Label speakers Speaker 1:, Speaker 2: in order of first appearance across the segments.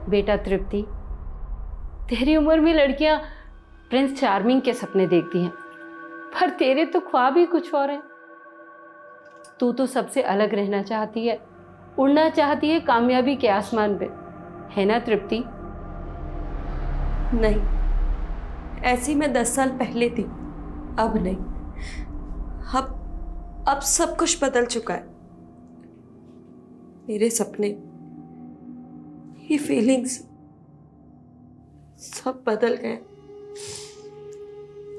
Speaker 1: बेटा तृप्ति, तेरी उम्र में लड़कियां प्रिंस चार्मिंग के सपने देखती हैं, पर तेरे तो ख्वाब ही कुछ और हैं। तू तो सबसे अलग रहना चाहती है, उड़ना चाहती है कामयाबी के आसमान पे, है ना तृप्ति?
Speaker 2: नहीं, ऐसी मैं 10 साल पहले थी, अब नहीं। अब सब कुछ बदल चुका है। मेरे सपने, ये फीलिंग्स सब बदल गए।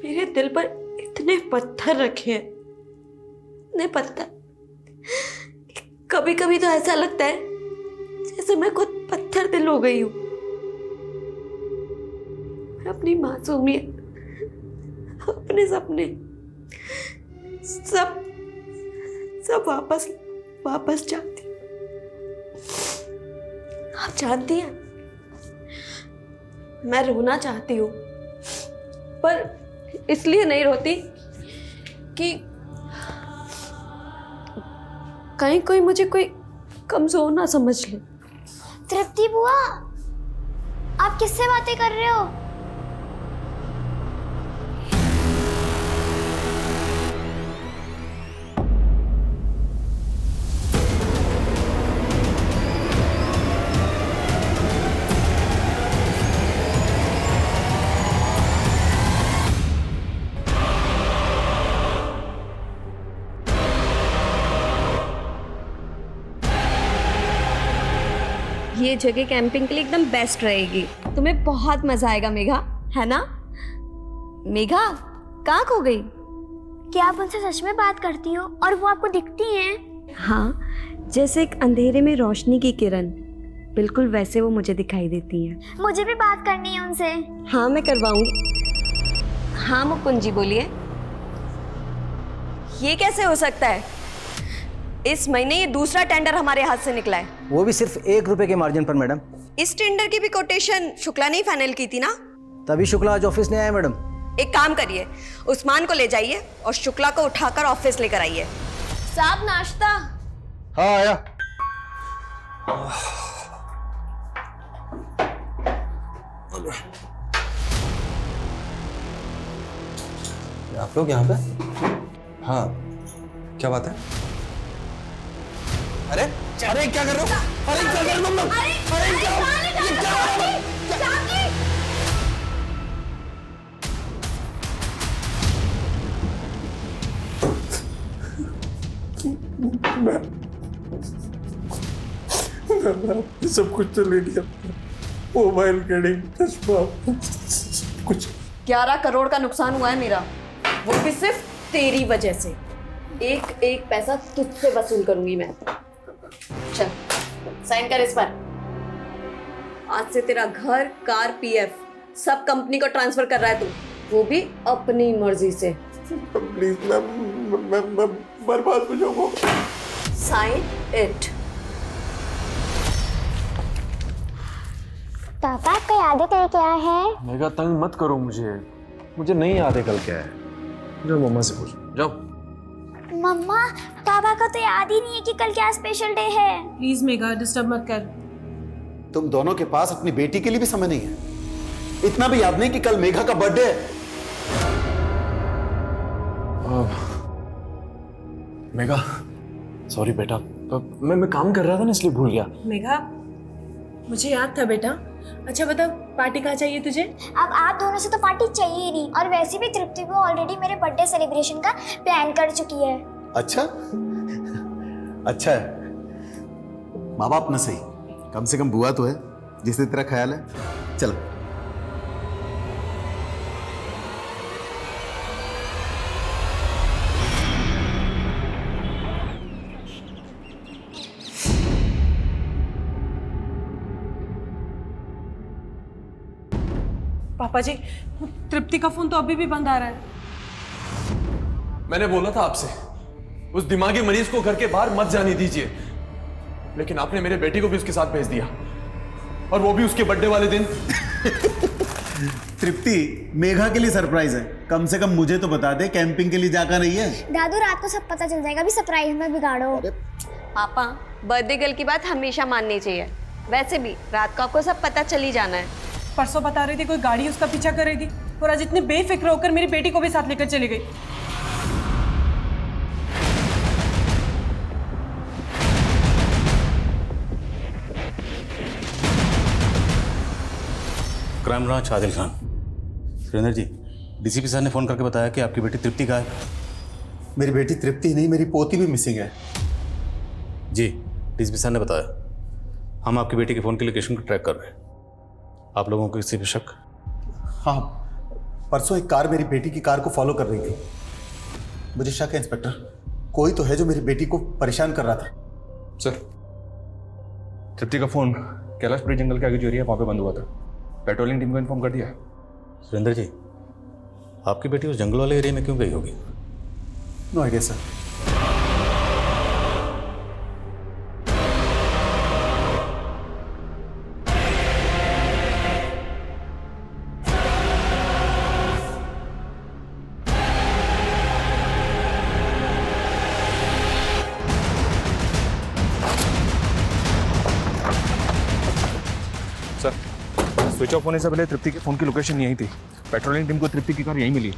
Speaker 2: मेरे दिल पर इतने पत्थर रखे हैं, इतने पत्थर। कभी कभी तो ऐसा लगता है जैसे मैं खुद पत्थर दिल हो गई हूं। मैं अपनी मासूमियत, अपने सपने सब वापस चाहती हूँ। आप जानती हैं, मैं रोना चाहती हूँ, पर इसलिए नहीं रोती कि कहीं कोई मुझे कोई कमजोर ना समझ ले।
Speaker 3: तृप्ति बुआ, आप किससे बातें कर रहे हो?
Speaker 2: ये जगह कैंपिंग के लिए एकदम बेस्ट रहेगी। तुम्हें बहुत मजा आएगा मेघा, है ना? मेघा कहाँ खो गई?
Speaker 3: क्या आप उनसे सच में बात करती हो और वो आपको दिखती हैं?
Speaker 2: हाँ, जैसे एक अंधेरे में रोशनी की किरण, बिल्कुल वैसे वो मुझे दिखाई देती हैं।
Speaker 3: मुझे भी बात करनी है उनसे।
Speaker 2: हाँ, मैं करवाऊंगी। हाँ मुकुंद जी, बोलिए। ये कैसे हो सकता है? इस महीने ये दूसरा टेंडर हमारे हाथ से निकला है।
Speaker 4: वो भी सिर्फ 1 रुपए के मार्जिन पर मैडम।
Speaker 2: इस टेंडर की भी कोटेशन शुक्ला ने ही फाइनल की थी ना?
Speaker 4: तभी शुक्ला आज ऑफिस नहीं आया मैडम।
Speaker 2: एक काम करिए, उस्मान को ले जाइए और शुक्ला को उठाकर ऑफिस लेकर आइए। साहब नाश्ता।
Speaker 4: हाँ आया।
Speaker 5: आप लोग यहाँ पे? हाँ, क्या बात है? अरे अरे क्या कर रहे हो? अरे क्या कर रहे हो तुम लोग? अरे
Speaker 6: मैं सब कुछ तो ले लिया, मोबाइल, घड़ी, चश्मा, कुछ।
Speaker 2: 11 करोड़ का नुकसान हुआ है मेरा, वो भी सिर्फ तेरी वजह से। एक एक पैसा तुझसे वसूल करूंगी मैं। चल साइन कर इस पर। आज से तेरा घर, कार, पीएफ सब कंपनी को ट्रांसफर कर रहा है तू, वो भी अपनी मर्जी से।
Speaker 6: प्लीज मैं बर्बाद हो जाऊंगा।
Speaker 2: Sign it.
Speaker 3: पापा आपका याद है कल क्या है?
Speaker 5: मेघा तंग मत करो मुझे नहीं याद है कल क्या है। जाओ मम्मा से पूछो, जाओ।
Speaker 3: मम्मा, पापा का तो याद ही नहीं है कि कल क्या स्पेशल डे है।
Speaker 7: प्लीज मेघा, डिस्टर्ब मत कर।
Speaker 8: तुम दोनों के पास अपनी बेटी के लिए भी समय नहीं है। इतना भी याद नहीं कि कल मेघा का बर्थडे है।
Speaker 5: मेघा सॉरी बेटा, मैं काम कर रहा था ना इसलिए भूल गया।
Speaker 7: मेघा, मुझे याद था बेटा। अच्छा बता, पार्टी कहाँ चाहिए तुझे?
Speaker 3: अब आप दोनों से तो पार्टी चाहिए ही नहीं, और वैसे भी तृप्ति को ऑलरेडी मेरे बर्थडे सेलिब्रेशन का प्लान कर चुकी है।
Speaker 8: अच्छा अच्छा है, माँ बाप ना सही, कम से कम बुआ तो है जिसने तेरा ख्याल है। चल
Speaker 7: पापा जी, तृप्ति का फोन तो अभी भी बंद आ रहा है।
Speaker 5: मैंने बोला था आपसे, उस दिमागी मरीज को घर के बाहर मत जाने दीजिए, लेकिन आपने मेरे बेटी को भी उसके साथ भेज दिया।
Speaker 9: और वो भी उसके बर्थडे वाले दिन।
Speaker 8: तृप्ति, मेघा के लिए सरप्राइज है, कम से कम मुझे तो बता दे, कैंपिंग के लिए जाकर नहीं है।
Speaker 3: दादू रात को सब पता चल जाएगा, अभी सरप्राइज में बिगाड़ो।
Speaker 2: पापा, बर्थडे गर्ल की बात हमेशा माननी चाहिए। वैसे भी रात को आपको सब पता चल ही जाना है।
Speaker 7: परसों बता रही थी कोई गाड़ी उसका पीछा कर रही थी, और आज इतनी बेफिक्र होकर मेरी बेटी को भी साथ लेकर चली गई।
Speaker 10: Crime branch, Adil Khan. Surendra ji, DCP साहब ने फोन करके बताया कि आपकी बेटी तृप्ति गायब है।
Speaker 8: मेरी बेटी तृप्ति नहीं, मेरी पोती भी मिसिंग है।
Speaker 10: जी, डीसीपी साहब ने बताया। हम आपकी बेटी के फोन की लोकेशन को ट्रैक कर रहे हैं। आप लोगों को किसी पे शक?
Speaker 8: हाँ, परसों एक कार मेरी बेटी की कार को फॉलो कर रही थी। मुझे शक है इंस्पेक्टर, कोई तो है जो मेरी बेटी को परेशान कर रहा था।
Speaker 5: सर, तृप्ति का फोन कैलाशपुरी जंगल के आगे जो एरिया वहाँ पे बंद हुआ था। पेट्रोलिंग टीम को इन्फॉर्म कर दिया है।
Speaker 10: सुरेंद्र जी, आपकी बेटी उस जंगल वाले एरिया में क्यों गई होगी?
Speaker 8: No idea sir.
Speaker 5: Sir, switch off होने से पहले तृप्ति के फोन की लोकेशन यही थी। पेट्रोलिंग टीम को तृप्ति की कार यहीं मिली।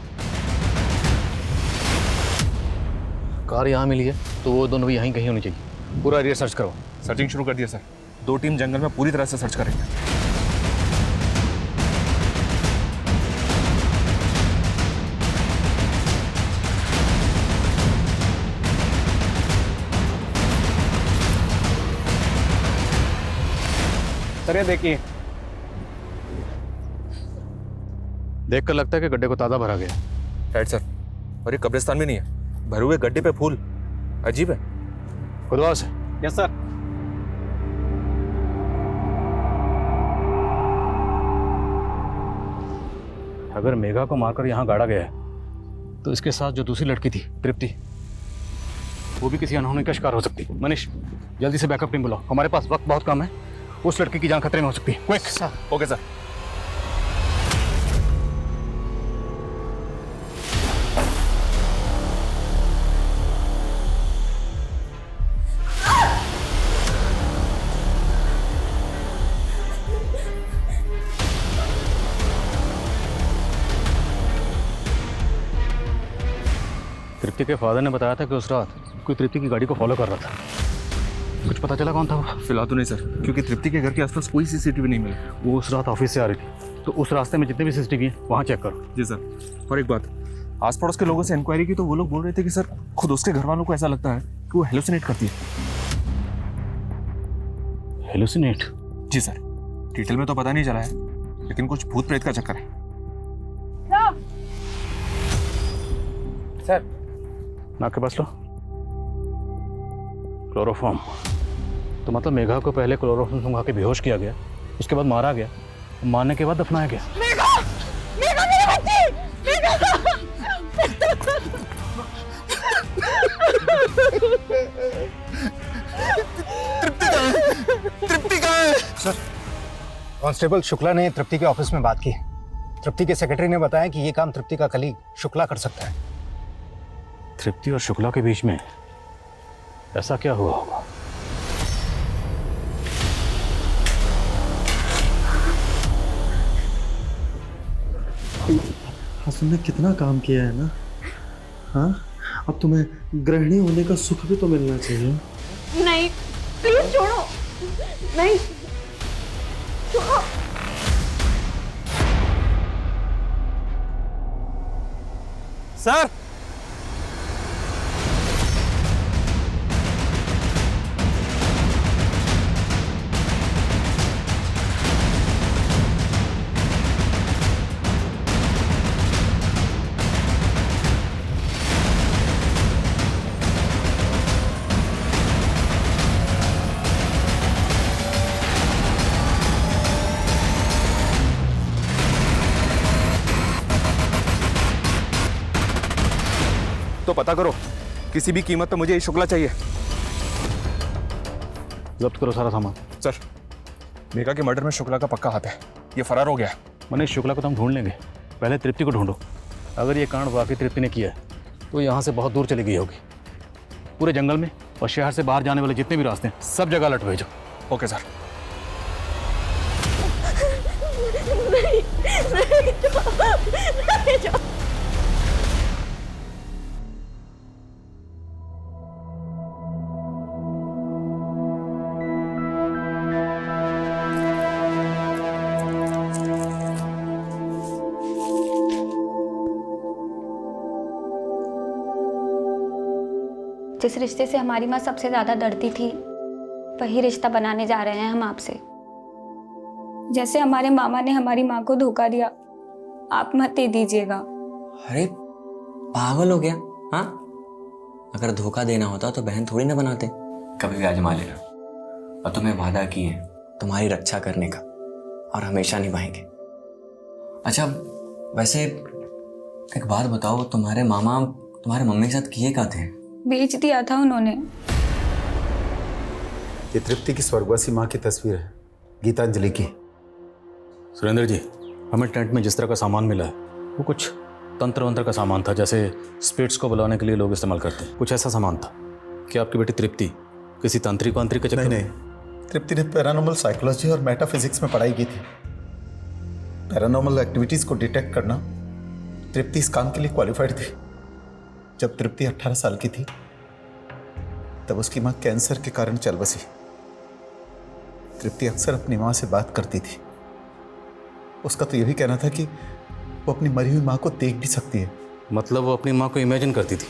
Speaker 10: कार यहाँ मिली है तो वो दोनों भी यहीं कहीं होनी चाहिए। पूरा एरिया सर्च करो।
Speaker 5: सर्चिंग शुरू कर दिया सर। 2 टीम जंगल में पूरी तरह से सर्च करेंगे। सर, ये देखिए।
Speaker 10: देखकर लगता है कि गड्ढे को ताज़ा भरा गया।
Speaker 5: Right sir. और ये कब्रिस्तान भी नहीं है, भरे हुए गड्ढे पे फूल। अजीब है।
Speaker 10: खुदवा से।
Speaker 5: Yes sir.
Speaker 10: अगर मेघा को मारकर यहाँ गाड़ा गया है तो इसके साथ जो दूसरी लड़की थी तृप्ति, वो भी किसी अनहोनी का शिकार हो सकती है। मनीष, जल्दी से बैकअप टीम बुलाओ, हमारे पास वक्त बहुत कम है। उस लड़की की जान खतरे में हो सकती है। Quick sir.
Speaker 5: Okay sir.
Speaker 10: Tripti के फादर ने बताया था कि उस रात कोई तृप्ति की गाड़ी को फॉलो कर रहा था। कुछ पता चला कौन था वो?
Speaker 5: फिलहाल तो नहीं सर, क्योंकि तृप्ति के घर के आसपास कोई सीसीटीवी नहीं मिला।
Speaker 10: वो उस रात ऑफिस से आ रही थी, तो उस रास्ते में जितने भी सीसीटीवी हैं वहाँ चेक करो।
Speaker 5: जी सर। और एक बात, आस पड़ोस के लोगों से इंक्वायरी की तो वो लोग बोल रहे थे कि सर खुद उसके घर वालों को ऐसा लगता है कि वो हेलुसिनेट करती है।
Speaker 10: हेलुसिनेट?
Speaker 5: जी सर। डिटेल में तो पता नहीं चला है, लेकिन कुछ भूत प्रेत का चक्कर है।
Speaker 10: सर, नाक के पास लो। क्लोरोफॉर्म। तो मतलब मेघा को पहले क्लोरोफॉर्म सुंघा के बेहोश किया गया, उसके बाद मारा गया, मारने के बाद दफनाया गया।
Speaker 7: मेघा! मेघा मेरी बच्ची! मेघा!
Speaker 8: तृप्ति कहाँ है?
Speaker 11: सर, कांस्टेबल शुक्ला ने तृप्ति के ऑफिस में बात की। तृप्ति के सेक्रेटरी ने बताया कि ये काम तृप्ति का कलीग शुक्ला कर सकता है।
Speaker 10: तृप्ति और शुक्ला के बीच में ऐसा क्या हुआ होगा?
Speaker 6: हसन ने कितना काम किया है ना। हाँ, अब तुम्हें गृहिणी होने का सुख भी तो मिलना चाहिए।
Speaker 2: नहीं, प्लीज छोड़ो। नहीं, छोड़ो।
Speaker 5: सर, तो पता करो, किसी भी कीमत पे मुझे ये शुक्ला चाहिए।
Speaker 10: जब्त करो सारा सामान।
Speaker 5: सर, मेघा के मर्डर में शुक्ला का पक्का हाथ है, ये फरार हो गया।
Speaker 10: मनीष, शुक्ला को तो हम ढूंढ लेंगे, पहले तृप्ति को ढूंढो। अगर ये कांड वाकई तृप्ति ने किया है तो यहाँ से बहुत दूर चली गई होगी। पूरे जंगल में और शहर से बाहर जाने वाले जितने भी रास्ते हैं सब जगह अलर्ट भेजो।
Speaker 5: Okay sir.
Speaker 9: जिस रिश्ते से हमारी माँ सबसे ज्यादा डरती थी वही रिश्ता बनाने जा रहे हैं हम आपसे। जैसे हमारे मामा ने हमारी माँ को धोखा दिया, आप मत दे दीजिएगा।
Speaker 12: अरे पागल हो गया? हाँ, अगर धोखा देना होता तो बहन थोड़ी ना बनाते। कभी भी आजमा लेना, और तुम्हें वादा किए हैं तुम्हारी रक्षा करने का और हमेशा निभाएंगे। अच्छा वैसे एक बात बताओ, तुम्हारे मामा तुम्हारे मम्मी के साथ किए क्या थे?
Speaker 9: बेच दिया था उन्होंने।
Speaker 8: ये तृप्ति की स्वर्गवासी माँ की तस्वीर है, गीतांजलि की।
Speaker 10: सुरेंद्र जी, हमें टेंट में जिस तरह का सामान मिला है वो कुछ तंत्र वंत्र का सामान था, जैसे स्पिरिट्स को बुलाने के लिए लोग इस्तेमाल करते हैं, कुछ ऐसा सामान था। क्या आपकी बेटी तृप्ति किसी तांत्रिक वांत्रिक के चक्कर?
Speaker 8: नहीं, तृप्ति ने पैरानॉर्मल साइकोलॉजी और मेटाफिजिक्स में पढ़ाई की थी। पैरानॉर्मल एक्टिविटीज को डिटेक्ट करना तृप्ति इस काम के लिए क्वालिफाइड थी। जब तृप्ति 18 साल की थी तब उसकी माँ कैंसर के कारण चल बसी। तृप्ति अक्सर अपनी माँ से बात करती थी। उसका तो यह भी कहना था कि वो अपनी मरी हुई माँ को देख भी सकती है।
Speaker 10: मतलब वो अपनी माँ को इमेजिन करती थी?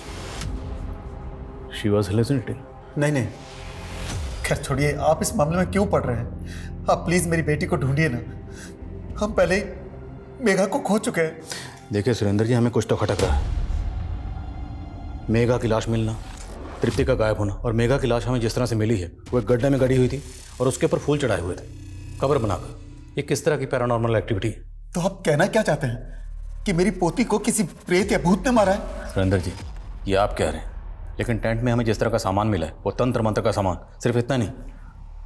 Speaker 10: She was hallucinating?
Speaker 8: नहीं, खैर छोड़िए, आप इस मामले में क्यों पड़ रहे हैं? आप प्लीज मेरी बेटी को ढूंढिए ना, हम पहले ही मेघा को खो चुके हैं।
Speaker 10: देखिए सुरेंद्र जी, हमें कुछ तो खटक रहा है। मेघा की लाश मिलना, तृप्ति का गायब होना, और मेघा की लाश हमें जिस तरह से मिली है वो एक गड्ढे में गड़ी हुई थी और उसके ऊपर फूल चढ़ाए हुए थे कब्र बनाकर। ये किस तरह की पैरानॉर्मल एक्टिविटी है?
Speaker 8: तो आप कहना क्या चाहते हैं कि मेरी पोती को किसी प्रेत या भूत ने मारा है?
Speaker 10: सुरेंद्र जी, ये आप कह रहे हैं, लेकिन टेंट में हमें जिस तरह का सामान मिला है वो तंत्र मंत्र का सामान। सिर्फ इतना नहीं,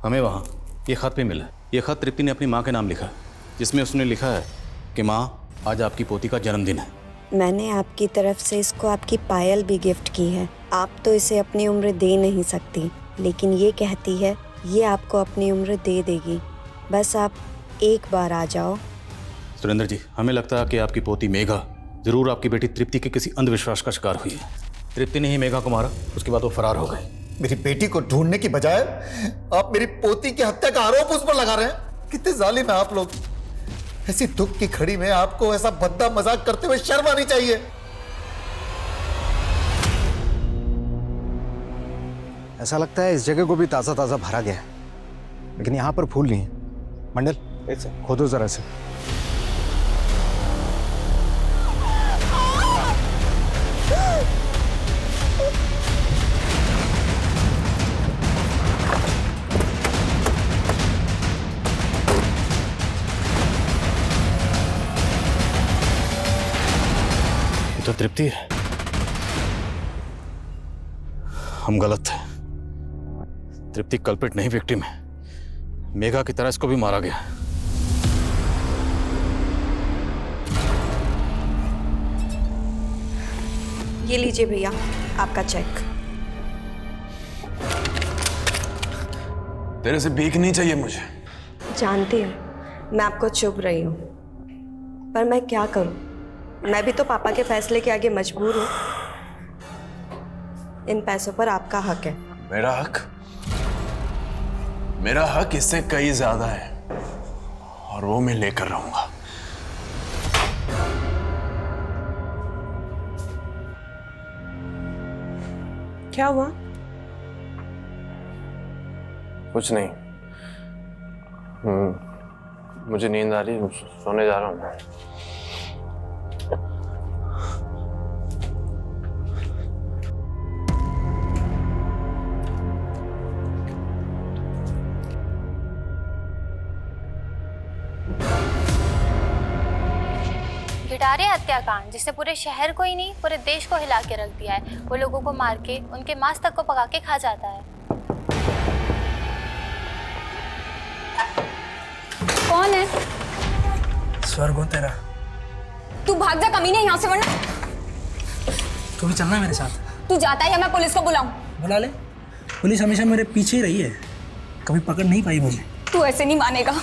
Speaker 10: हमें वहाँ ये खत भी मिला है। ये खत तृप्ति ने अपनी माँ के नाम लिखा है, जिसमें उसने लिखा है कि माँ, आज आपकी पोती का जन्मदिन है।
Speaker 13: मैंने आपकी तरफ से इसको आपकी पायल भी गिफ्ट की है। आप तो इसे अपनी उम्र दे नहीं सकती, लेकिन ये कहती है ये आपको अपनी उम्र दे देगी। बस आप एक बार आ जाओ।
Speaker 10: सुरेंद्र जी, हमें लगता है कि आपकी पोती मेघा जरूर आपकी बेटी तृप्ति के किसी अंधविश्वास का शिकार हुई है। तृप्ति ने ही मेघा को मारा, उसके बाद वो फरार हो गए।
Speaker 8: मेरी बेटी को ढूंढने की बजाय आप मेरी पोती की हत्या का आरोप उस पर लगा रहे हैं। कितने जालिम हैं आप लोग। ऐसी दुख की घड़ी में आपको ऐसा भद्दा मजाक करते हुए शर्म आनी चाहिए।
Speaker 4: ऐसा लगता है इस जगह को भी ताज़ा ताज़ा भरा गया है, लेकिन यहाँ पर फूल नहीं है। मंडल, खोदो जरा से।
Speaker 10: तो तृप्ति है, हम गलत थे। तृप्ति कल्प्रिट नहीं, विक्टिम है। मेघा की तरह इसको भी मारा गया।
Speaker 13: ये लीजिए भैया आपका चेक।
Speaker 5: तेरे से भीख नहीं चाहिए मुझे।
Speaker 13: जानती हूँ मैं आपको चुभ रही हूँ, पर मैं क्या करूँ, मैं भी तो पापा के फैसले के आगे मजबूर हूँ। इन पैसों पर आपका हक है।
Speaker 5: मेरा हक इससे कई ज्यादा है, और वो मैं लेकर रहूंगा।
Speaker 13: क्या हुआ?
Speaker 5: कुछ नहीं, मुझे नींद आ रही है, सोने जा रहा हूँ।
Speaker 9: गिटारे हत्याकांड, जिसने पूरे शहर को ही नहीं पूरे देश को हिला के रख दिया है। वो लोगों को मार के उनके मांस तक को पका के खा जाता है।
Speaker 14: स्वर्ग हो तेरा।
Speaker 9: तू भाग जा कमीने यहाँ से, वरना
Speaker 14: तू भी चलना मेरे साथ।
Speaker 9: तू जाता है या मैं पुलिस को बुलाऊं?
Speaker 14: बुला ले। पुलिस हमेशा मेरे पीछे ही रही है, कभी पकड़ नहीं पाई मुझे।
Speaker 9: तू ऐसे नहीं मानेगा।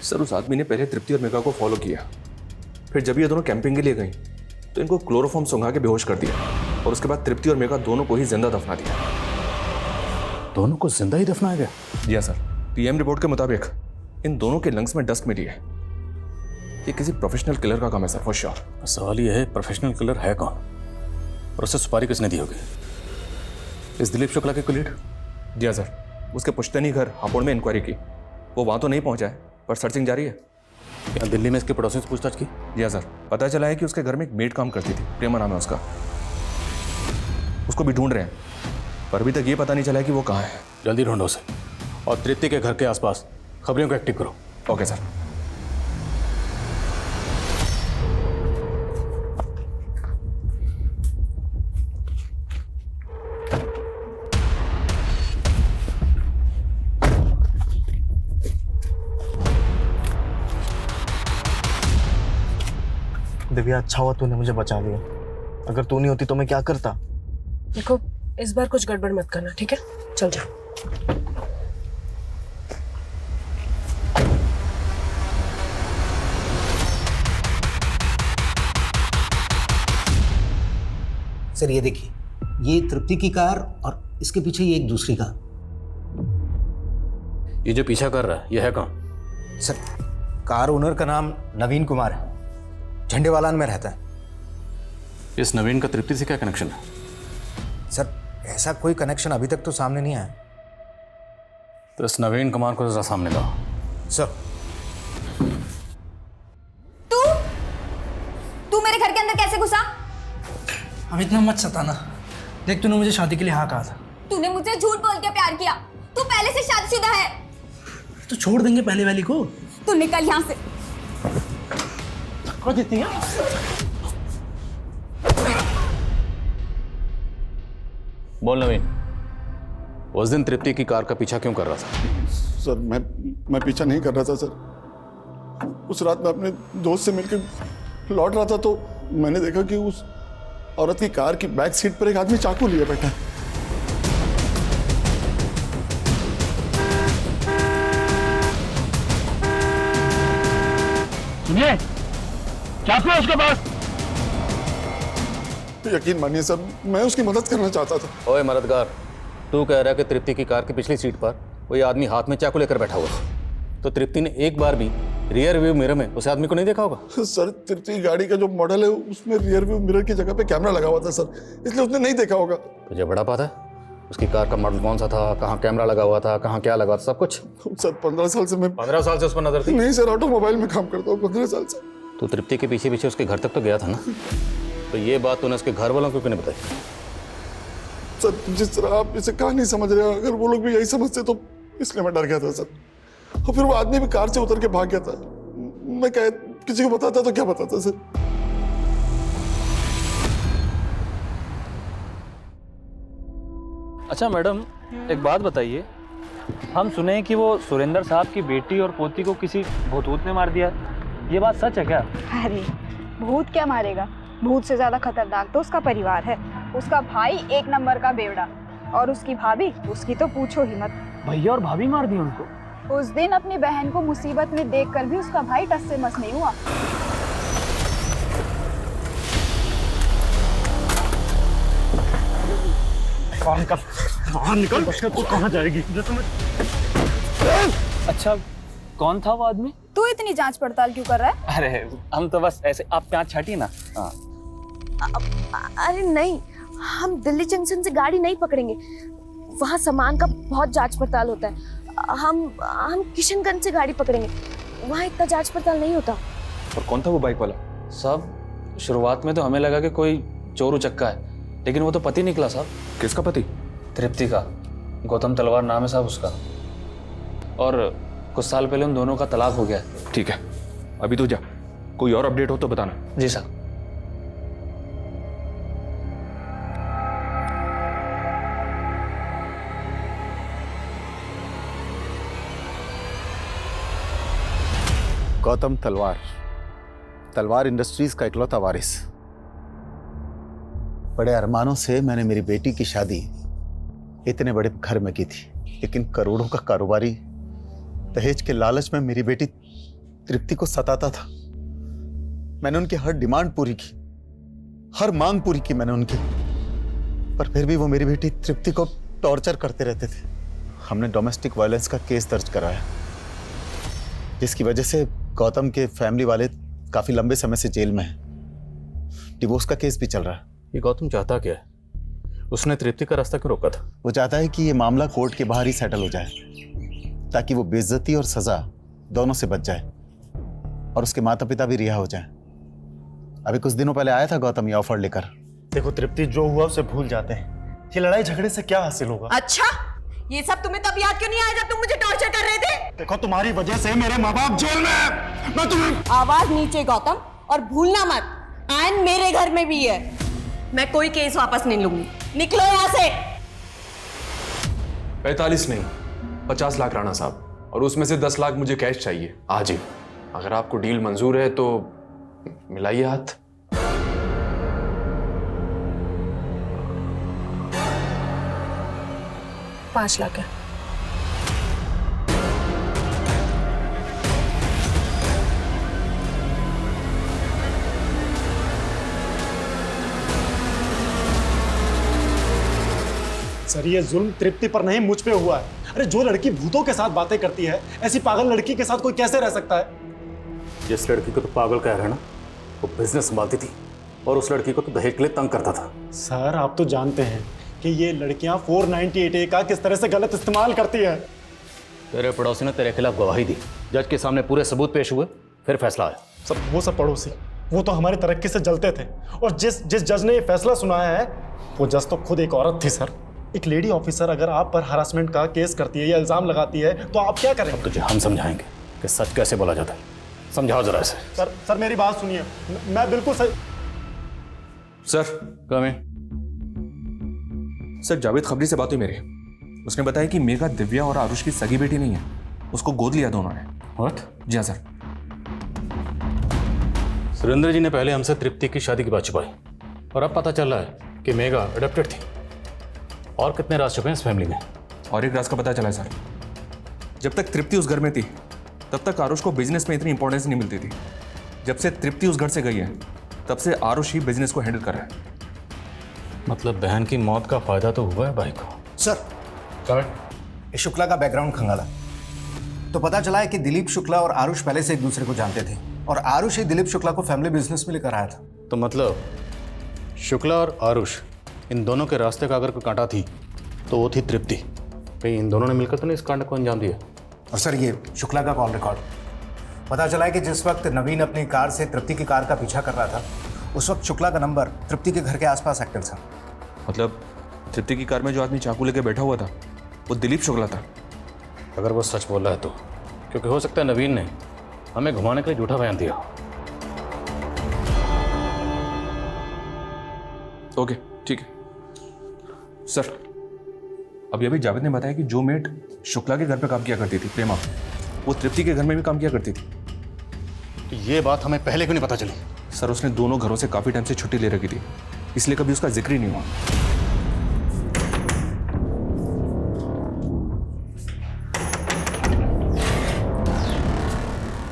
Speaker 5: सर उस आदमी ने पहले तृप्ति और मेघा को फॉलो किया, फिर जब ये दोनों कैंपिंग के लिए गई तो इनको क्लोरोफॉर्म सुंघा के बेहोश कर दिया और उसके बाद तृप्ति और मेघा दोनों को ही जिंदा दफना दिया।
Speaker 10: दोनों को जिंदा ही दफनाया गया?
Speaker 5: जी हाँ सर, पीएम रिपोर्ट के मुताबिक इन दोनों के लंग्स में डस्ट मिली है। ये किसी प्रोफेशनल किलर का काम है सर, फॉर श्योर।
Speaker 10: सवाल ये है प्रोफेशनल किलर है कौन और उससे सुपारी किसने दी होगी? इस दिलीप शुक्ला के कुलीड?
Speaker 5: जी हाँ सर, उसके पुश्तैनी घर हापुड़ में इंक्वायरी की, वो वहाँ तो नहीं पहुँचा है पर सर्चिंग जारी है।
Speaker 10: क्या दिल्ली में इसके पड़ोसियों से पूछताछ की?
Speaker 5: जी हाँ सर, पता चला है कि उसके घर में एक मेड काम करती थी, प्रेमा नाम है उसका। उसको भी ढूंढ रहे हैं पर अभी तक ये पता नहीं चला है कि वो कहाँ है।
Speaker 10: जल्दी ढूंढो उसे और तृप्ति के घर के आसपास खबरियों को एक्टिव करो।
Speaker 5: Okay sir.
Speaker 6: दिव्या, अच्छा हुआ तूने मुझे बचा लिया। अगर तू नहीं होती तो मैं क्या करता?
Speaker 7: देखो इस बार कुछ गड़बड़ मत करना, ठीक है? चल जा।
Speaker 11: सर ये देखिए, ये तृप्ति की कार और इसके पीछे ये एक दूसरी कार।
Speaker 10: ये जो पीछा कर रहा है ये है कौन?
Speaker 11: सर कार ओनर का नाम नवीन कुमार है, झंडेवालान में रहता है।
Speaker 10: इस नवीन का तृप्ति से क्या कनेक्शन है?
Speaker 11: सर ऐसा कोई कनेक्शन अभी तक तो सामने नहीं आया।
Speaker 10: तो इस नवीन कुमार को जरा सामने लाओ।
Speaker 11: सर
Speaker 9: तू मेरे घर के अंदर कैसे घुसा?
Speaker 14: अब इतना मत सताना। देख, तूने मुझे शादी के लिए हाँ कहा था।
Speaker 9: तूने मुझे झूठ बोल के प्यार किया। तू पहले से शादीशुदा है।
Speaker 14: तो छोड़ देंगे पहले वाली को।
Speaker 9: तू निकल यहाँ से।
Speaker 14: कौन जीतती है?
Speaker 10: बोल नवीन, उस दिन तृप्ति की कार का पीछा क्यों कर रहा था?
Speaker 15: सर मैं पीछा नहीं कर रहा था सर। उस रात मैं अपने दोस्त से मिलकर लौट रहा था तो मैंने देखा कि उस औरत की कार की बैक सीट पर एक आदमी चाकू लिए बैठा है।
Speaker 10: सुनिए, चाकू है उसके पास।
Speaker 15: यकीन मानिए सर, मैं उसकी मदद करना चाहता था।
Speaker 10: ओए मददगार, तू कह रहा है कि तृप्ति की कार की पिछली सीट पर वही आदमी हाथ में चाकू लेकर बैठा हुआ था, तो तृप्ति ने एक बार भी रियर व्यू मिरर में उस आदमी को नहीं देखा होगा?
Speaker 15: सर तृप्ति गाड़ी का जो मॉडल है उसमें रियर व्यू मिरर की जगह पे कैमरा लगा हुआ था सर, इसलिए उसने नहीं देखा होगा।
Speaker 10: तुझे बड़ा पता है उसकी कार का मॉडल कौन सा था, कहाँ कैमरा लगा हुआ था, कहाँ क्या लगा था, सब कुछ?
Speaker 15: सर 15 साल से मैं
Speaker 10: 15 साल से उस पर नजर थी?
Speaker 15: नहीं सर, ऑटोमोबाइल में काम करता हूँ 15 साल से।
Speaker 10: तो तृप्ति के पीछे पीछे उसके घर तक तो गया था ना, तो ये बात तूने उसके घर वालों को क्यों नहीं बताई?
Speaker 15: सर जिस तरह आप इसे कहानी समझ रहे हैं, अगर वो लोग भी यही समझते तो इसलिए मैं डर गया था सर। और फिर वो आदमी भी कार से उतर के भाग गया था। मैं क्या किसी को बताता तो क्या बताता सर?
Speaker 16: अच्छा मैडम, एक बात बताइए, हम सुने हैं कि वो सुरेंद्र साहब की बेटी और पोती को किसी भूत ने मार दिया, ये बात सच है क्या?
Speaker 17: अरे भूत क्या मारेगा, भूत से ज्यादा खतरनाक तो उसका परिवार है। उसका भाई एक नंबर का बेवड़ा और उसकी भाभी, उसकी तो पूछो ही मत।
Speaker 16: भैया और भाभी मार दी उनको?
Speaker 17: उस दिन अपनी बहन को मुसीबत में देखकर भी उसका भाई टस से मस नहीं हुआ।
Speaker 16: बाहर निकल, तू कहाँ जाएगी? अच्छा कौन था वो आदमी?
Speaker 17: तू इतनी जांच पड़ताल क्यों कर रहा है?
Speaker 16: अरे हम तो बस ऐसे, आप प्याज छाटिए ना। हाँ।
Speaker 2: अरे नहीं, हम दिल्ली जंक्शन से गाड़ी नहीं पकड़ेंगे, वहाँ सामान का बहुत जांच पड़ताल होता है। हम किशनगंज से गाड़ी पकड़ेंगे, वहाँ इतना जांच पड़ताल नहीं होता।
Speaker 5: और कौन था वो बाइक वाला?
Speaker 16: साहब शुरुआत में तो हमें लगा कि कोई चोर उचक्का है, लेकिन वो तो पति निकला साहब।
Speaker 5: किसका पति?
Speaker 16: तृप्ति का, गौतम तलवार नाम है साहब उसका, और कुछ साल पहले उन दोनों का तलाक हो गया।
Speaker 5: ठीक है, अभी तू जा, कोई और अपडेट हो तो बताना।
Speaker 16: जी साहब।
Speaker 8: गौतम तलवार, तलवार इंडस्ट्रीज का इकलौता वारिस। बड़े अरमानों से मैंने मेरी बेटी की शादी इतने बड़े घर में की थी, लेकिन करोड़ों का कारोबारी दहेज के लालच में मेरी बेटी तृप्ति को सताता था। मैंने उनकी हर डिमांड पूरी की, हर मांग पूरी की मैंने उनकी, पर फिर भी वो मेरी बेटी तृप्ति को टॉर्चर करते रहते थे। हमने डोमेस्टिक वायलेंस का केस दर्ज कराया, जिसकी वजह से गौतम के फैमिली वाले काफी लंबे समय से जेल में हैं। डिवोर्स का केस भी चल रहा है।
Speaker 10: ये गौतम चाहता क्या है? उसने तृप्ति का रास्ता क्यों रोका था?
Speaker 8: वो चाहता है कि ये मामला कोर्ट के बाहर ही सेटल हो जाए, ताकि वो बेइज्जती और सजा दोनों से बच जाए और उसके माता पिता भी रिहा हो जाएं। अभी कुछ दिनों पहले आया था गौतम ये ऑफर लेकर।
Speaker 6: देखो तृप्ति, जो हुआ उसे भूल जाते हैं। ये लड़ाई झगड़े से क्या हासिल होगा?
Speaker 2: अच्छा, ये सब तुम्हें तब याद क्यों नहीं आया जब तुम मुझे टॉर्चर कर रहे थे?
Speaker 6: देखो तुम्हारी वजह से मेरे माँ बाप जेल में है। मैं तुम्हें
Speaker 2: आवाज नीचे गौतम, और भूलना मत आयन मेरे घर में भी है। मैं कोई केस वापस नहीं लूंगी, निकलो यहाँ से।
Speaker 5: 45 नहीं, 50 लाख राणा साहब, और उसमें से 10 लाख मुझे कैश चाहिए आज ही। अगर आपको डील मंजूर है तो मिलाइए हाथ।
Speaker 7: 5 लाख है।
Speaker 6: सर, ये जुल्म तृप्ति पर नहीं मुझ पे हुआ है। अरे जो लड़की भूतों के साथ बातें करती है, ऐसी पागल लड़की के साथ कोई कैसे रह सकता है?
Speaker 10: जिस लड़की को तो पागल कह रहे हैं ना, वो बिजनेस संभालती थी और उस लड़की को तो दहेज के लिए तंग करता था।
Speaker 6: सर, आप तो जानते हैं कि ये लड़कियां 498A का किस तरह से गलत इस्तेमाल करती है।
Speaker 10: तेरे पड़ोसी ने तेरे खिलाफ गवाही दी, जज के सामने पूरे सबूत पेश हुए, फिर फैसला आया।
Speaker 6: सर, वो सब पड़ोसी, वो तो हमारी तरक्की से जलते थे, और जिस जज ने ये फैसला सुनाया है, वो जज तो खुद एक औरत थी। सर, एक लेडी ऑफिसर अगर आप पर हरासमेंट का केस करती है या इल्जाम लगाती है, तो आप क्या करेंगे?
Speaker 10: तुझे हम समझाएंगे कि सच कैसे बोला जाता है। समझाओ जरा इसे।
Speaker 6: सर मेरी बात सुनिए, मैं बिल्कुल सही।
Speaker 5: सर
Speaker 10: कमी
Speaker 5: सर, जावेद खबरी से बात हुई मेरी। उसने बताया कि मेघा दिव्या और आरुष की सगी बेटी नहीं है, उसको गोद लिया दोनों ने।
Speaker 10: व्हाट?
Speaker 5: जी हाँ सर।
Speaker 10: सुरेंद्र जी ने पहले हमसे तृप्ति की शादी की बात छुपाई, और अब पता चल रहा है कि मेघा अडॉप्टेड थी। और कितने राज छुपे हैं इस फैमिली में?
Speaker 5: और एक राज का पता चला है सर। जब तक तृप्ति उस घर में थी, तब तक आरुष को बिजनेस में इतनी इंपॉर्टेंस नहीं मिलती थी। जब से तृप्ति उस घर से गई है, तब से आरुष ही बिजनेस को हैंडल कर रहा है।
Speaker 10: मतलब बहन की मौत का फायदा तो हुआ है भाई को।
Speaker 11: सर, इस शुक्ला का बैकग्राउंड खंगाला तो पता चला है कि दिलीप शुक्ला और आरुष पहले से एक दूसरे को जानते थे, और आरुष ही दिलीप शुक्ला को फैमिली बिजनेस में लेकर आया था।
Speaker 10: तो मतलब शुक्ला और आरुष, इन दोनों के रास्ते का अगर कोई कांटा थी तो वो थी तृप्ति। कहीं इन दोनों ने मिलकर तो नहीं इस कांड को अंजाम दिया?
Speaker 11: और सर, ये शुक्ला का कॉल रिकॉर्ड पता चला है कि जिस वक्त नवीन अपनी कार से तृप्ति की कार का पीछा कर रहा था, उस वक्त शुक्ला का नंबर तृप्ति के घर के आसपास एक्टिव था।
Speaker 5: मतलब तृप्ति की कार में जो आदमी चाकू लेके बैठा हुआ था, वो दिलीप शुक्ला था।
Speaker 10: अगर वो सच बोल रहा है तो, क्योंकि हो सकता है नवीन ने हमें घुमाने के लिए झूठा बयान दिया।
Speaker 5: ओके, ठीक है सर। अभी जावेद ने बताया कि जो मेट शुक्ला के घर पे काम किया करती थी, प्रेमा, वो तृप्ति के घर में भी काम किया करती थी।
Speaker 10: तो ये बात हमें पहले क्यों नहीं पता चली?
Speaker 5: सर, उसने दोनों घरों से काफी टाइम से छुट्टी ले रखी थी, इसलिए कभी उसका जिक्र ही नहीं हुआ।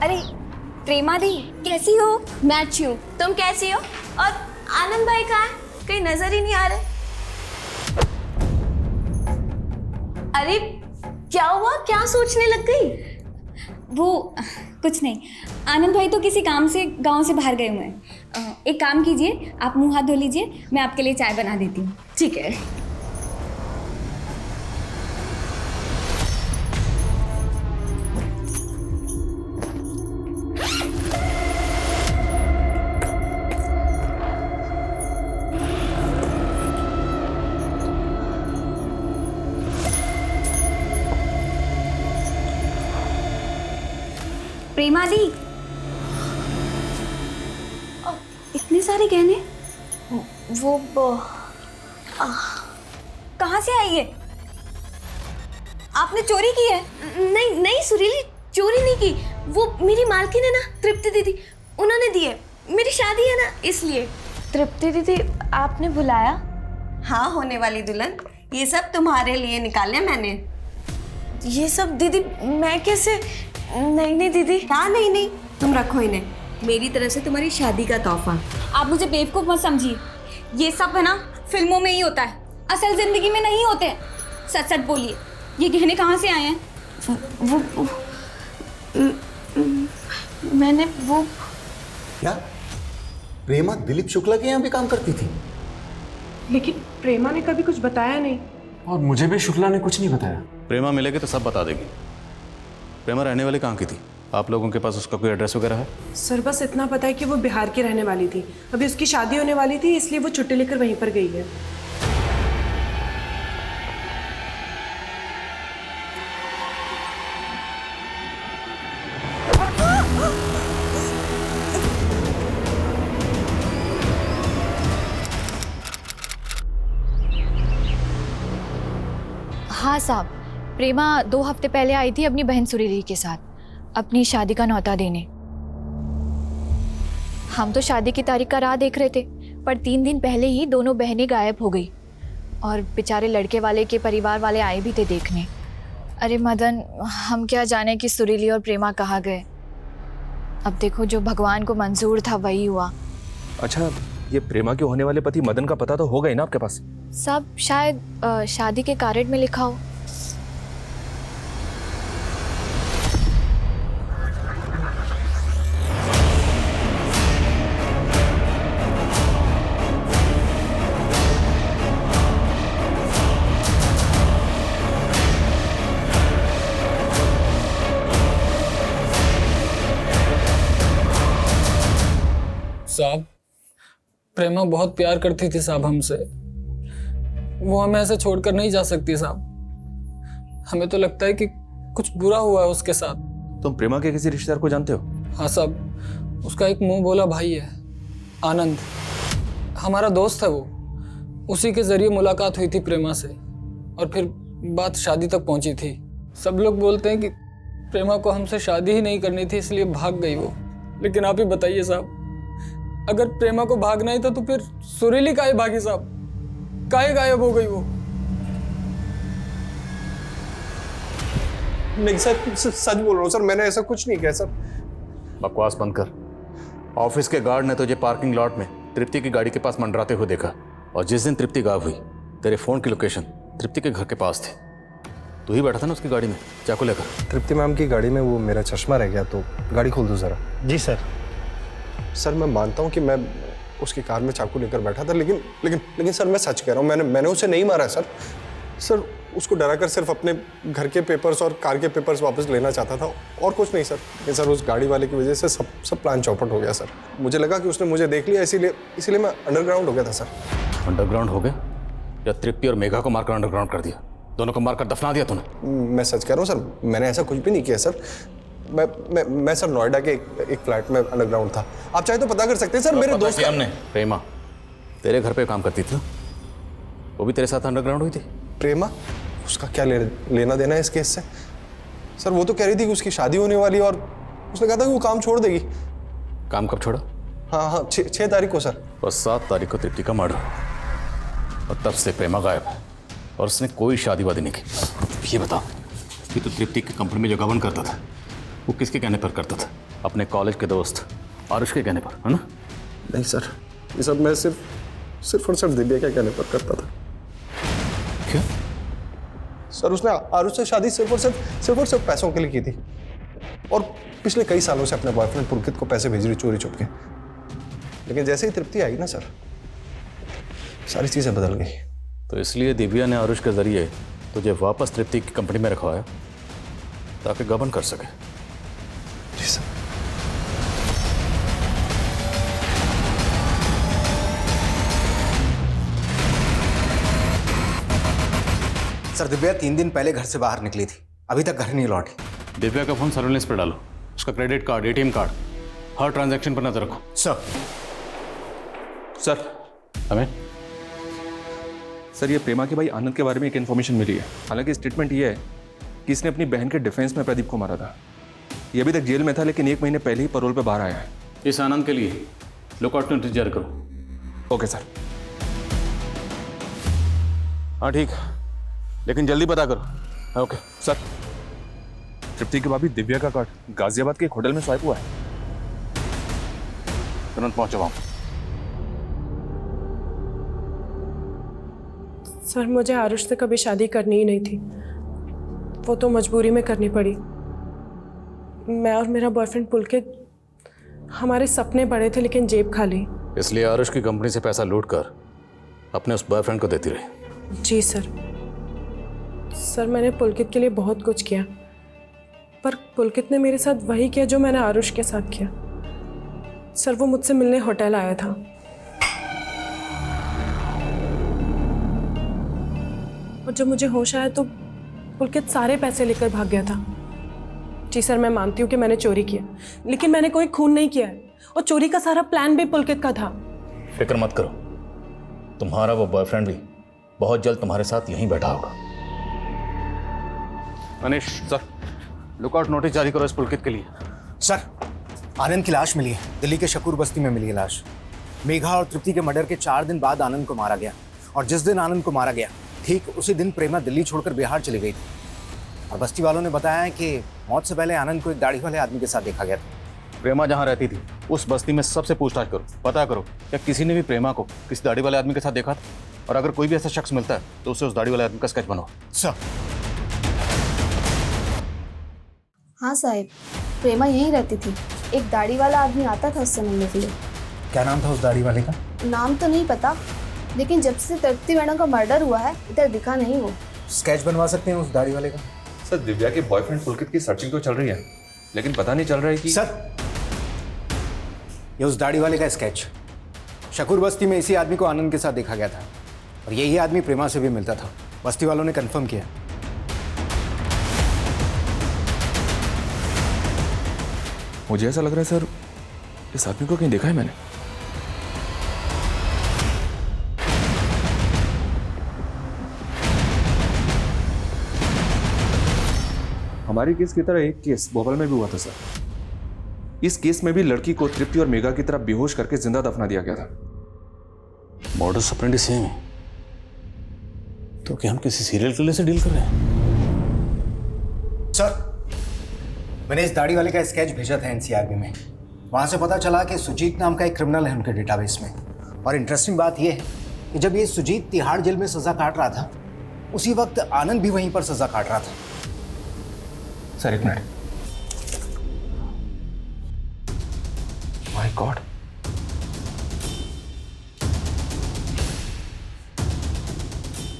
Speaker 9: अरे प्रेमा दी, कैसी हो?
Speaker 2: मैं अच्छी हूँ, तुम कैसी हो? और आनंद भाई कहाँ है? कहीं नजर ही नहीं आ रहे। अरे क्या हुआ, क्या सोचने लग गई?
Speaker 9: वो कुछ नहीं, आनंद भाई तो किसी काम से गांव से बाहर गए हुए हैं। एक काम कीजिए, आप मुंह हाथ धो लीजिए, मैं आपके लिए चाय बना देती हूँ।
Speaker 2: ठीक है।
Speaker 9: प्रेमा दी, इतने सारे गहने
Speaker 2: वो
Speaker 9: कहाँ से आई है? आपने चोरी की है?
Speaker 2: नहीं नहीं सुरीली, चोरी नहीं की। वो मेरी मालकिन है ना तृप्ति दीदी, उन्होंने दी है। मेरी शादी है ना इसलिए।
Speaker 9: तृप्ति दीदी आपने बुलाया?
Speaker 2: हाँ होने वाली दुल्हन, ये सब तुम्हारे लिए निकाले मैंने। ये सब दीदी मैं कैसे? नहीं दीदी। हाँ नहीं, तुम रखो इन्हें, मेरी तरफ से तुम्हारी शादी का तोहफा।
Speaker 9: आप मुझे बेवकूफ़ मत समझिए, ये सब है ना फिल्मों में ही होता है, असल जिंदगी में नहीं होते। सच सच बोलिए, ये गहने कहाँ से आए हैं?
Speaker 2: वो मैंने वो
Speaker 8: क्या प्रेमा दिलीप शुक्ला के यहाँ भी काम करती थी?
Speaker 7: लेकिन प्रेमा ने कभी कुछ बताया नहीं।
Speaker 10: और मुझे भी शुक्ला ने कुछ नहीं बताया। प्रेमा मिलेगी तो सब बता देगी। प्रेमा रहने वाली कहाँ की थी? आप लोगों के पास उसका कोई एड्रेस वगैरह है?
Speaker 7: सर बस इतना पता है कि वो बिहार की रहने वाली थी, अभी उसकी शादी होने वाली थी इसलिए वो छुट्टी लेकर वहीं पर गई है।
Speaker 18: हाँ साहब, प्रेमा 2 हफ्ते पहले आई थी अपनी बहन सुरीली के साथ अपनी शादी का न्योता देने। हम तो शादी की तारीख का राह देख रहे थे, पर 3 दिन पहले ही दोनों बहनें गायब हो गई और बेचारे लड़के वाले के परिवार वाले आए भी थे देखने। अरे मदन, हम क्या जाने कि सुरीली और प्रेमा कहाँ गए। अब देखो, जो भगवान को मंजूर था वही हुआ।
Speaker 5: अच्छा, ये प्रेमा के होने वाले पति मदन का पता तो होगा ही ना आपके पास?
Speaker 18: सब शायद शादी के कार्ड में लिखा हो।
Speaker 19: साहब, प्रेमा बहुत प्यार करती थी साहब हमसे, वो हमें ऐसे छोड़कर नहीं जा सकती साहब। हमें तो लगता है कि कुछ बुरा हुआ है उसके साथ।
Speaker 5: तुम प्रेमा के किसी रिश्तेदार को जानते हो?
Speaker 19: हाँ साहब, उसका एक मुंह बोला भाई है, आनंद, हमारा दोस्त है वो। उसी के जरिए मुलाकात हुई थी प्रेमा से और फिर बात शादी तक पहुंची थी। सब लोग बोलते हैं कि प्रेमा को हमसे शादी ही नहीं करनी थी इसलिए भाग गई वो। लेकिन आप ही बताइए साहब, अगर प्रेमा को भागना ही था तो फिर सुरीली काहे भागी साहब? काहे गायब हो गई वो?
Speaker 15: नहीं सर, सच बोल रहा हूँ सर, मैंने ऐसा कुछ नहीं किया सर।
Speaker 10: बकवास बंद कर। ऑफिस के गार्ड ने तुझे पार्किंग लॉट में तृप्ति की गाड़ी के पास मंडराते हुए देखा, और जिस दिन तृप्ति गायब हुई तेरे फोन की लोकेशन तृप्ति के घर के पास थी। तू ही बैठा था ना उसकी गाड़ी में चाकू लेकर?
Speaker 4: तृप्ति मैम की गाड़ी में वो मेरा चश्मा रह गया, तो गाड़ी खोल दो जरा।
Speaker 6: जी सर।
Speaker 15: सर मैं मानता हूँ कि मैं उसकी कार में चाकू लेकर बैठा था, लेकिन सर मैं सच कह रहा हूँ, मैंने उसे नहीं मारा सर। सर उसको डराकर सिर्फ अपने घर के पेपर्स और कार के पेपर्स वापस लेना चाहता था, और कुछ नहीं सर। लेकिन सर उस गाड़ी वाले की वजह से सब प्लान चौपट हो गया सर। मुझे लगा कि उसने मुझे देख लिया, इसीलिए मैं अंडरग्राउंड हो गया था सर।
Speaker 10: अंडरग्राउंड हो गया या तृप्ति और मेघा को मारकर अंडरग्राउंड कर दिया? दोनों को मारकर दफना दिया तूने?
Speaker 15: मैं सच कह रहा हूँ सर, मैंने ऐसा कुछ भी नहीं किया सर। मैं सर नोएडा के एक फ्लैट में अंडरग्राउंड था। आप चाहे तो पता कर सकते हैं सर। मेरे दोस्त
Speaker 10: हमने प्रेमा तेरे घर पे काम करती थी, वो भी तेरे साथ अंडरग्राउंड हुई थी?
Speaker 15: प्रेमा, उसका क्या लेना देना है इस केस से? सर वो तो कह रही थी कि उसकी शादी होने वाली, और उसने कहा था कि वो काम छोड़ देगी।
Speaker 10: काम कब छोड़ा?
Speaker 15: हाँ 6 तारीख को सर।
Speaker 10: और 7 तारीख को तृप्ति का मर्डर, और तब से प्रेमा गायब है और उसने कोई शादी वादी नहीं की। ये बता कि तू तृप्ति की कंपनी में जो गबन करता था वो किसके कहने पर करता था? अपने कॉलेज के दोस्त आरुष के कहने पर, है ना?
Speaker 15: नहीं सर, ये सब मैं सिर्फ और सिर्फ दिव्या के कहने पर करता था।
Speaker 10: क्या
Speaker 15: सर? उसने आरुष से शादी सिर्फ और सिर्फ पैसों के लिए की थी, और पिछले कई सालों से अपने बॉयफ्रेंड पुलकित को पैसे भेज रही चोरी छुप के। लेकिन जैसे ही तृप्ति आई ना सर, सारी चीजें बदल गई।
Speaker 10: तो इसलिए दिव्या ने आरुष के जरिए तुझे वापस तृप्ति की कंपनी में रखवाया ताकि गबन कर सके?
Speaker 15: जी सर।
Speaker 11: सर दिव्या 3 दिन पहले घर से बाहर निकली थी, अभी तक घर नहीं लौटी।
Speaker 10: दिव्या का फोन सर्वेलेंस पर डालो, उसका क्रेडिट कार्ड, एटीएम कार्ड, हर ट्रांजैक्शन पर नजर रखो।
Speaker 5: सर
Speaker 10: हमें
Speaker 5: सर, ये प्रेमा के भाई आनंद के बारे में एक इन्फॉर्मेशन मिली है। हालांकि स्टेटमेंट ये है कि इसने अपनी बहन के डिफेंस में प्रदीप को मारा था। ये अभी तक जेल में था, लेकिन 1 महीने पहले ही पैरोल पे बाहर आया है।
Speaker 10: इस आनंद के लिए लुकआउट नोटिस जारी करो।
Speaker 5: Okay sir.
Speaker 10: हाँ ठीक, लेकिन जल्दी पता करो। Okay
Speaker 5: sir. तृप्ति की भाभी दिव्या का कार्ड गाजियाबाद के एक होटल में स्वाइप हुआ है।
Speaker 10: तुरंत पहुंचो वहां।
Speaker 7: सर मुझे आरुष से कभी शादी करनी ही नहीं थी, वो तो मजबूरी में करनी पड़ी। मैं और मेरा बॉयफ्रेंड पुलकित, हमारे सपने बड़े थे लेकिन जेब खाली।
Speaker 10: इसलिए आरुष की कंपनी से पैसा लूट कर अपने उस बॉयफ्रेंड को देती रही।
Speaker 7: जी सर। सर मैंने पुलकित के लिए बहुत कुछ किया, पर पुलकित ने मेरे साथ वही किया जो मैंने आरुष के साथ किया। सर वो मुझसे मिलने होटल आया था, और जब मुझे होश आया तो पुलकित सारे पैसे लेकर भाग गया था। जी सर, मैं मानती हूँ कि मैंने चोरी किया, लेकिन मैंने कोई खून नहीं किया है, और चोरी का सारा प्लान भी पुलकित का था।
Speaker 10: फिक्र मत करो, तुम्हारा वो बॉयफ्रेंड भी बहुत जल्द तुम्हारे साथ यहीं बैठा होगा। मनीष सर, लुकआउट नोटिस जारी करो इस पुलकित के लिए।
Speaker 11: सर, आनंद की लाश मिली है। दिल्ली के शकूर बस्ती में मिली है लाश। मेघा और तृप्ति के मर्डर के 4 दिन बाद आनंद को मारा गया, और जिस दिन आनंद को मारा गया ठीक उसी दिन प्रेमा दिल्ली छोड़कर बिहार चली गई थी। और बस्ती वालों ने बताया है कि मौत से पहले आनंद को एक दाढ़ी वाले आदमी के साथ देखा गया था।
Speaker 10: प्रेमा जहाँ रहती थी उस बस्ती में सबसे पूछताछ करो, पता करो क्या किसी ने भी प्रेमा को किसी दाढ़ी वाले आदमी के साथ देखा था, और अगर कोई भी ऐसा शख्स मिलता है तो उसे उस दाढ़ी वाले आदमी का स्केच बनाओ।
Speaker 11: सर।
Speaker 20: हाँ साहिब, प्रेमा यहीं रहती थी। एक दाढ़ी वाला आदमी आता था उससे मिलने के लिए।
Speaker 11: क्या नाम था उस दाढ़ी वाले का?
Speaker 20: नाम तो नहीं पता, लेकिन जब से तृप्ति मैडम का मर्डर हुआ है इधर दिखा नहीं वो।
Speaker 11: स्केच बनवा सकते हैं उस दाढ़ी वाले का?
Speaker 5: सर, दिव्या के बॉयफ्रेंड पुलकित की सर्चिंग तो चल रही है, लेकिन पता नहीं चल रहा है कि
Speaker 11: सर, ये उस दाढ़ी वाले का स्केच। शकूर बस्ती में इसी आदमी को आनंद के साथ देखा गया था, और यही आदमी प्रेमा से भी मिलता था। बस्ती वालों ने कंफर्म किया।
Speaker 5: मुझे ऐसा लग रहा है सर, इस आदमी को कहीं देखा है मैंने। हमारी केस की तरह एक केस भोपाल में भी हुआ था सर। इस केस में भी लड़की को तृप्ति और मेघा की तरह बेहोश करके जिंदा दफना दिया गया था।
Speaker 10: मॉडस ऑपरेंडी सेम है, तो क्या हम किसी सीरियल किलर से डील कर रहे हैं?
Speaker 11: सर, मैंने इस दाढ़ी वाले का स्केच भेजा था एनसीआरबी में। वहां से पता चला कि सुजीत नाम का एक क्रिमिनल है उनके डेटाबेस में। और इंटरेस्टिंग बात यह है कि जब ये सुजीत तिहाड़ जेल में सजा काट रहा था, उसी वक्त आनंद भी वहीं पर सजा काट रहा था।
Speaker 5: सर एक मिनट। माय गॉड,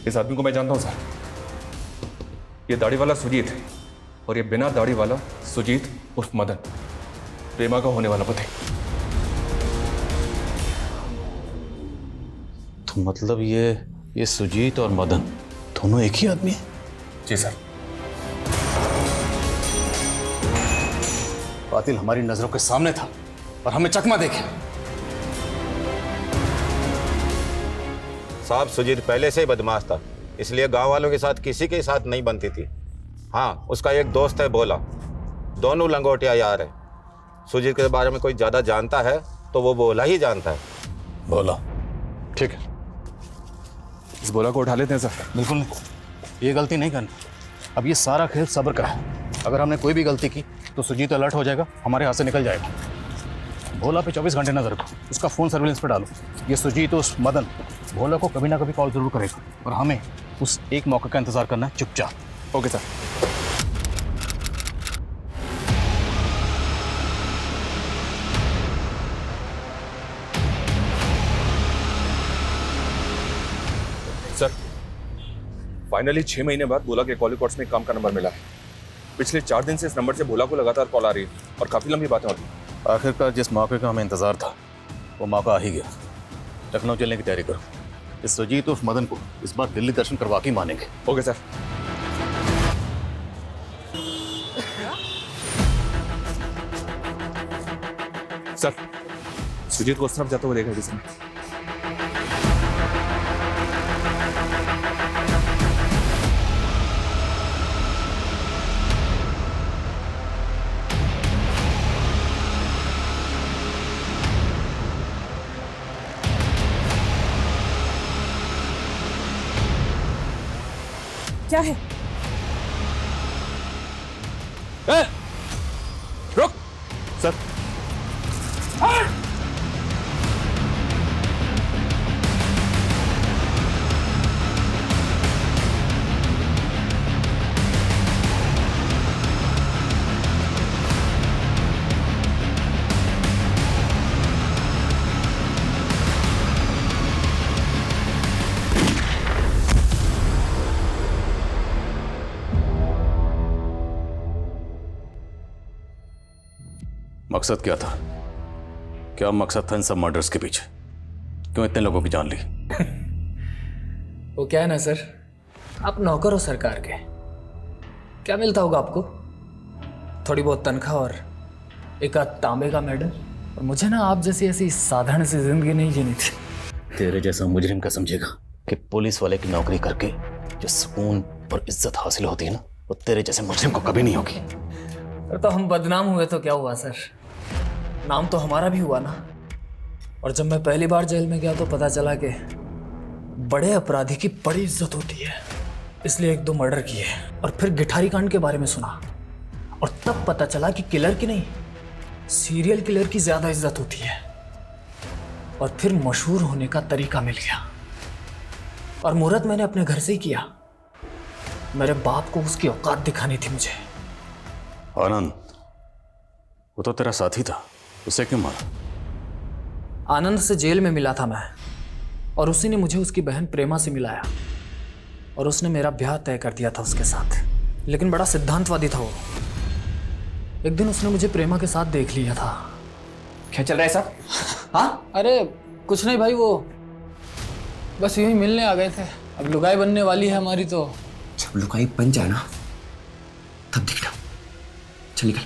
Speaker 5: इस आदमी को मैं जानता हूं सर। ये दाढ़ी वाला सुजीत है, और ये बिना दाढ़ी वाला सुजीत उर्फ मदन, प्रेमा का होने वाला पति।
Speaker 10: तो मतलब ये सुजीत और मदन दोनों एक ही आदमी है?
Speaker 5: जी सर।
Speaker 10: कातिल हमारी नजरों के सामने था और हमें चकमा देखे।
Speaker 21: साहब, सुजीत पहले से ही बदमाश था, इसलिए गांव वालों के साथ किसी के साथ नहीं बनती थी। हाँ, उसका एक दोस्त है भोला, दोनों लंगोटिया यार है। सुजीत के बारे में कोई ज्यादा जानता है तो वो भोला ही जानता है।
Speaker 10: भोला, ठीक है,
Speaker 5: इस भोला को उठा लेते हैं सर।
Speaker 10: बिल्कुल नहीं, ये गलती नहीं करनी। अब ये सारा खेल सब्र का है। अगर हमने कोई भी गलती की तो सुजीत अलर्ट हो जाएगा, हमारे हाथ से निकल जाएगा। भोला पे 24 घंटे नजर रखो, उसका फोन सर्विलेंस पे डालो। ये सुजीत उस मदन भोला को कभी ना कभी कॉल जरूर करेगा, और हमें उस एक मौके का इंतजार करना है चुपचाप।
Speaker 5: Okay sir. सर, फाइनली 6 महीने बाद भोला के कॉल रिकॉर्ड्स में काम का नंबर मिला है। पिछले 4 दिन से इस नंबर से भोला को लगातार कॉल आ रही है, और काफी लंबी बातें हो रही हैं।
Speaker 10: आखिरकार जिस मौके का हमें इंतजार था वो मौका आ ही गया। लखनऊ चलने की तैयारी करो। इस सुजीत उर्फ मदन को इस बार दिल्ली दर्शन करवा के मानेंगे।
Speaker 5: Okay sir. सर, सुजीत को उस तरफ जाते हुए देखा किसी ने?
Speaker 7: क्या है?
Speaker 5: रुक सर।
Speaker 10: मकसद क्या था? क्या मकसद था इन सब मर्डर्स के पीछे? क्यों इतने लोगों की जान ली?
Speaker 19: वो क्या है ना सर, आप नौकर हो सरकार के, क्या मिलता होगा आपको? थोड़ी बहुत तनख्वाह और एक आध तांबे का मेडल। और मुझे ना आप जैसी ऐसी साधारण सी जिंदगी नहीं जीनी थी।
Speaker 10: तेरे जैसा मुजरिम का समझेगा कि पुलिस वाले की नौकरी करके जो सुकून और इज्जत हासिल होती है ना, वो तेरे जैसे मुजरिम को कभी नहीं होगी।
Speaker 19: तो हम बदनाम हुए तो क्या हुआ सर, नाम तो हमारा भी हुआ ना। और जब मैं पहली बार जेल में गया तो पता चला कि बड़े अपराधी की बड़ी इज्जत होती है, इसलिए 1-2 मर्डर किए। और फिर गिठारी कांड के बारे में सुना और तब पता चला कि किलर की नहीं, सीरियल किलर की ज्यादा इज्जत होती है। और फिर मशहूर होने का तरीका मिल गया और मुहूर्त मैंने अपने घर से ही किया। मेरे बाप को उसकी औकात दिखानी थी मुझे।
Speaker 10: आनंद, वो तो तेरा साथी था, उसे क्यों मारा?
Speaker 19: आनंद से जेल में मिला था मैं, और उसी ने मुझे उसकी बहन प्रेमा से मिलाया और उसने मेरा ब्याह तय कर दिया था उसके साथ। लेकिन बड़ा सिद्धांतवादी था वो। एक दिन उसने मुझे प्रेमा के साथ देख लिया था।
Speaker 12: क्या चल रहा है साहब?
Speaker 19: हाँ, अरे कुछ नहीं भाई, वो बस यूं ही मिलने आ गए थे। अब लुगाई बनने वाली है हमारी, तो
Speaker 12: जब लुगाई बन जाए ना तब दिखना। चल निकल।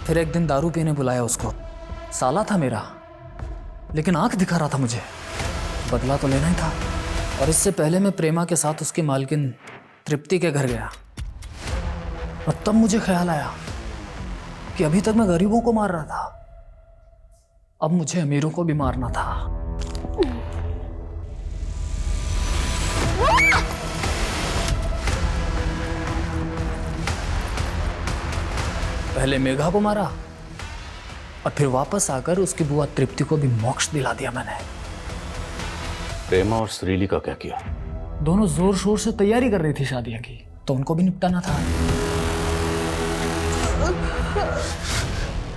Speaker 19: फिर एक दिन दारू पीने बुलाया उसको। साला था मेरा, लेकिन आंख दिखा रहा था मुझे। बदला तो लेना ही था। और इससे पहले मैं प्रेमा के साथ उसकी मालकिन तृप्ति के घर गया और तब मुझे ख्याल आया कि अभी तक मैं गरीबों को मार रहा था, अब मुझे अमीरों को भी मारना था। पहले मेघा को मारा और फिर वापस आकर उसकी बुआ तृप्ति को भी मोक्ष दिला दिया मैंने।
Speaker 10: प्रेमा और श्रीली का क्या किया?
Speaker 19: दोनों जोर शोर से तैयारी कर रही थी शादियां की, तो उनको भी निपटाना था।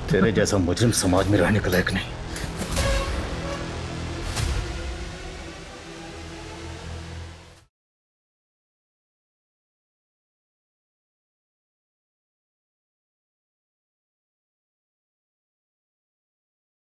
Speaker 10: तेरे जैसा मुजरिम समाज में रहने का लायक नहीं।